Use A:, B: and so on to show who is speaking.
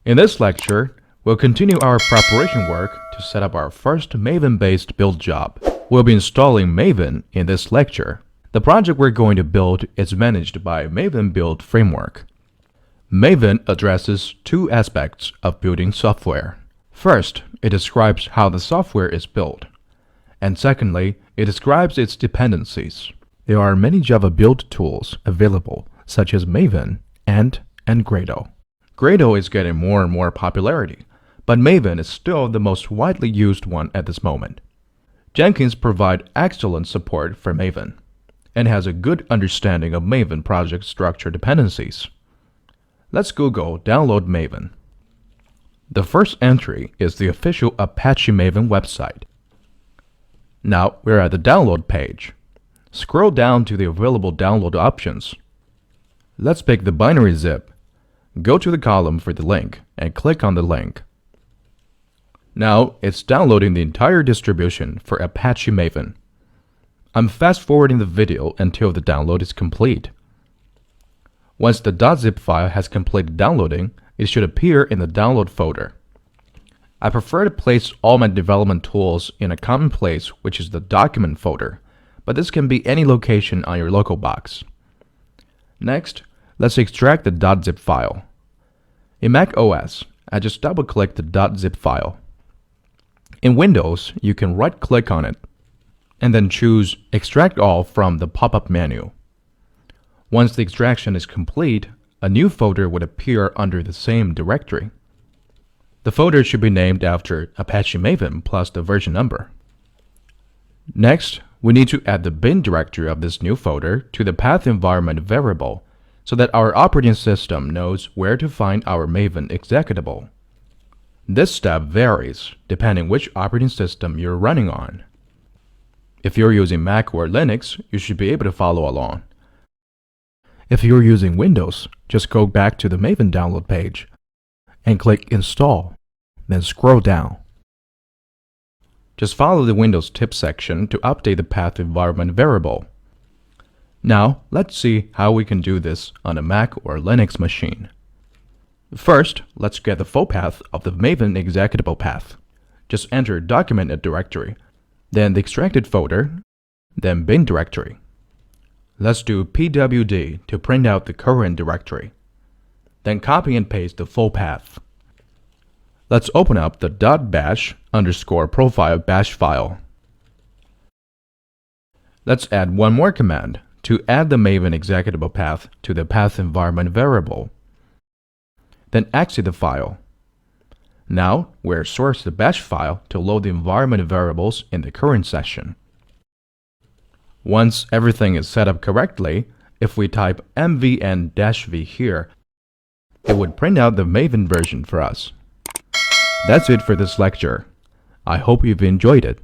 A: In this lecture, we'll continue our preparation work to set up our first Maven-based build job. We'll be installing Maven in this lecture. The project we're going to build is managed by Maven Build Framework. Maven addresses two aspects of building software. First, it describes how the software is built. And secondly, it describes its dependencies. There are many Java build tools available, such as Maven and Gradle. Gradle is getting more and more popularity, but Maven is still the most widely used one at this moment. Jenkins provides excellent support for Maven and has a good understanding of Maven project structure dependencies. Let's Google download Maven. The first entry is the official Apache Maven website. Now we're at the download page. Scroll down to the available download options. Let's pick the binary zip. Go to the column for the link and click on the link. Now it's downloading the entire distribution for Apache Maven. I'm fast forwarding the video until the download is complete. Once the .zip file has completed downloading, it should appear in the download folder. I prefer to place all my development tools in a common place, which is the document folder, but this can be any location on your local box. Next, let's extract the .zip file. In Mac OS, I just double-click the .zip file. In Windows, you can right-click on it and then choose Extract All from the pop-up menu. Once the extraction is complete, a new folder would appear under the same directory. The folder should be named after Apache Maven plus the version number. Next, we need to add the bin directory of this new folder to the path environment variable so that our operating system knows where to find our Maven executable. This step varies depending which operating system you're running on. If you're using Mac or Linux, you should be able to follow along. If you're using Windows, just go back to the Maven download page and click Install, then scroll down. Just follow the Windows tips section to update the path environment variable. Now, let's see how we can do this on a Mac or Linux machine. First, let's get the full path of the Maven executable path. Just enter document directory, then the extracted folder, then bin directory. Let's do pwd to print out the current directory. Then copy and paste the full path. Let's open up the .bash_profile bash file. Let's add one more command to add the Maven executable path to the path environment variable. Then exit the file. Now we'll source the bash file to load the environment variables in the current session. Once everything is set up correctly, if we type mvn-v here, it would print out the Maven version for us. That's it for this lecture. I hope you've enjoyed it.